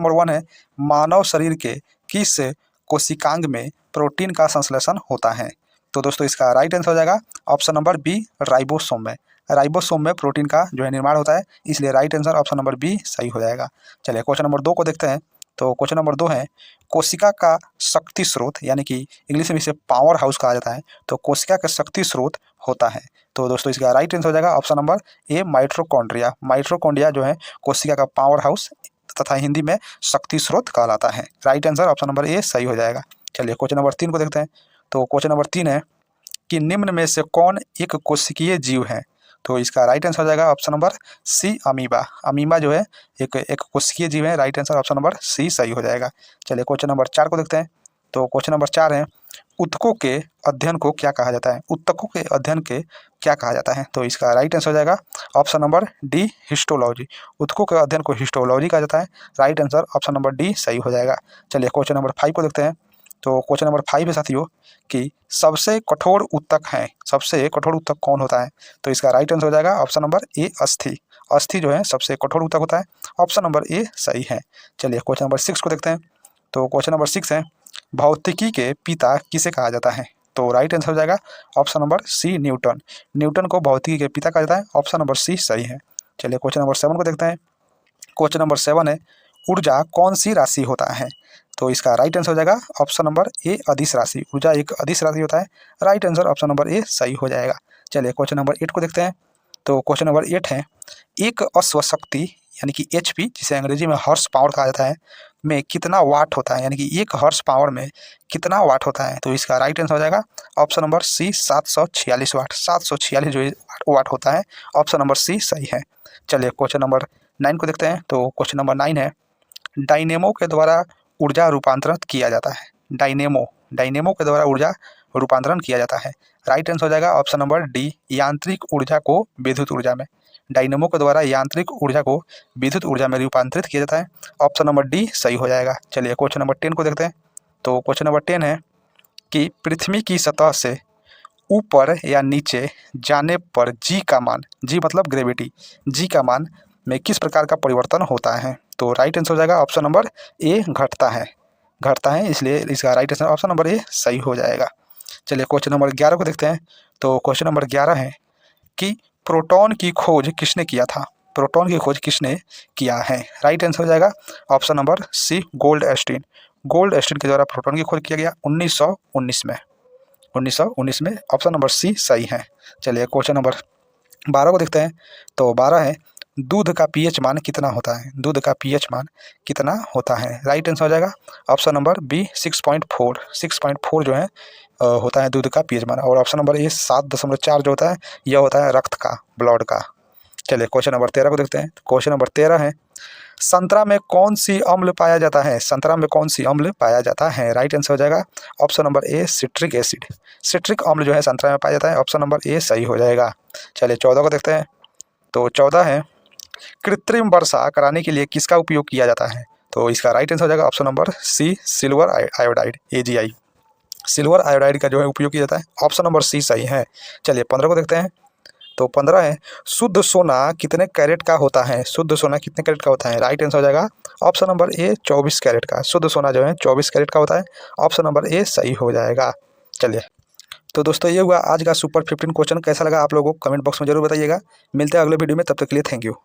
Number 1 है, मानव शरीर के किस कोशिकांग में प्रोटीन का संश्लेषण होता है? तो दोस्तों इसका राइट आंसर हो जाएगा ऑप्शन नंबर बी, राइबोसोम में। राइबोसोम में प्रोटीन का जो है निर्माण होता है, इसलिए right answer option number B सही हो जाएगा। चलिए क्वेश्चन नंबर 2 को देखते हैं। तो क्वेश्चन नंबर 2 है, कोशिका का शक्ति स्रोत, यानी कि इंग्लिश में इसे पावर हाउस कहा जाता है, तो कोशिका का शक्ति स्रोत होता है। तो दोस्तों इसका राइट आंसर हो जाएगा option number A, mitochondria. Mitochondria जो है कोशिका का पावर हाउस तथा हिंदी में शक्ति स्रोत कहलाता है। Right answer option number A सही हो जाएगा। चलिए क्वेश्चन नंबर 3 को देखते हैं। तो क्वेश्चन नंबर 3 है कि निम्न में से कौन एक कोशिकीय जीव है? तो इसका राइट आंसर हो जाएगा option number C, amoeba. Amoeba जो है एक कोशिकीय जीव है। Right answer option number C सही हो जाएगा। चलिए क्वेश्चन नंबर 4 को देखते हैं। तो क्वेश्चन नंबर 4 है, ऊतकों के अध्ययन को क्या कहा जाता है? ऊतकों के अध्ययन के क्या कहा जाता है? तो इसका राइट आंसर हो जाएगा ऑप्शन नंबर डी, हिस्टोलॉजी। ऊतकों के अध्ययन को हिस्टोलॉजी कहा जाता है। Right answer option number D सही हो जाएगा। चलिए क्वेश्चन नंबर 5 को देखते हैं। तो क्वेश्चन नंबर 5 है साथियों कि सबसे कठोर ऊतक है, सबसे कठोर ऊतक कौन होता है? तो इसका राइट आंसर हो जाएगा ऑप्शन नंबर ए, अस्थि। अस्थि जो है सबसे कठोर ऊतक होता है। ऑप्शन नंबर ए सही है। चलिए क्वेश्चन नंबर 6 को देखते हैं। तो क्वेश्चन नंबर 6 है, भौतिकी के पिता किसे कहा जाता है? तो राइट आंसर हो जाएगा option number C, Newton. Newton को भौतिकी के पिता कहा जाता है। ऑप्शन नंबर सी सही है। चलिए क्वेश्चन नंबर 7 को देखते हैं। क्वेश्चन नंबर 7 है, ऊर्जा कौन सी राशि होता है? तो इसका राइट आंसर हो जाएगा ऑप्शन नंबर ए, अदिश राशि। ऊर्जा एक अदिश राशि होता है। Right answer option number A सही हो जाएगा। चलिए क्वेश्चन नंबर 8 को देखते हैं। तो क्वेश्चन नंबर 8 है, एक अश्वशक्ति यानी कि एचपी, जिसे अंग्रेजी में हॉर्स पावर कहा जाता है, में कितना वाट होता है? यानी कि एक हॉर्स पावर में कितना वाट होता है? तो इसका राइट आंसर हो जाएगा ऑप्शन नंबर सी, 746 वाट। 746 जो वाट होता है। ऑप्शन नंबर सी सही है। चलिए क्वेश्चन नंबर 9 को देखते हैं। तो क्वेश्चन नंबर 9 है, डायनेमो के द्वारा ऊर्जा रूपांतरण किया जाता है। डायनेमो के द्वारा ऊर्जा रूपांतरण किया जाता है। राइट आंसर हो जाएगा ऑप्शन नंबर डी, यांत्रिक ऊर्जा को विद्युत ऊर्जा में। डायनेमो के द्वारा यांत्रिक ऊर्जा को विद्युत ऊर्जा में रूपांतरित किया जाता है। ऑप्शन नंबर डी सही हो जाएगा। चलिए क्वेश्चन नंबर 10 को देखते हैं। तो क्वेश्चन नंबर 10 है कि पृथ्वी की सतह से ऊपर या नीचे जाने पर जी का मान, जी मतलब ग्रेविटी, जी का मान में किस प्रकार का परिवर्तन होता है? तो राइट आंसर हो जाएगा ऑप्शन नंबर ए, घटता है। घटता है, इसलिए इसका right answer option number A सही हो जाएगा। चलिए क्वेश्चन नंबर 11 को देखते हैं। तो क्वेश्चन नंबर 11 है कि प्रोटॉन की खोज किसने किया था? प्रोटॉन की खोज किसने किया है? राइट आंसर हो जाएगा option number C, Goldstein. Goldstein के द्वारा प्रोटॉन की खोज किया गया 1919 में। 1919 में। ऑप्शन नंबर सी सही है। चलिए क्वेश्चन नंबर 12 को देखते हैं। तो 12 है, दूध का पीएच मान कितना होता है? दूध का पीएच मान कितना होता है? राइट आंसर हो जाएगा ऑप्शन नंबर बी, 6.4। 6.4 जो है होता है दूध का पीएच मान। और ऑप्शन नंबर ए, 7.4 जो होता है यह होता है रक्त का, ब्लड का। चलिए क्वेश्चन नंबर 13 को देखते हैं। क्वेश्चन नंबर 13 है, संतरा में कौन सी अम्ल पाया जाता है? संतरा में कौन सी अम्ल पाया जाता है? राइट आंसर हो जाएगा option number A, citric acid. Citric अम्ल जो है संतरा में पाया जाता है। ऑप्शन नंबर ए सही हो जाएगा। चलिए 14 को देखते हैं। तो 14 है, कृत्रिम वर्षा कराने के लिए किसका उपयोग किया जाता है? तो इसका राइट आंसर हो जाएगा option number C, silver iodide, AgI। Silver iodide का जो है उपयोग किया जाता है। ऑप्शन नंबर सी सही है। चलिए 15 को देखते हैं। तो 15 है, शुद्ध सोना कितने कैरेट का होता है? शुद्ध सोना कितने कैरेट का होता है? राइट आंसर हो जाएगा ऑप्शन नंबर ए, 24 कैरेट का। शुद्ध सोना जो है 24 कैरेट का होता है। ऑप्शन नंबर ए सही हो जाएगा। चलिए तो दोस्तों ये हुआ आज का सुपर 15 क्वेश्चन। कैसा लगा आप लोगों को कमेंट बॉक्स में जरूर बताइएगा। मिलते हैं अगले वीडियो में, तब तक के लिए थैंक यू।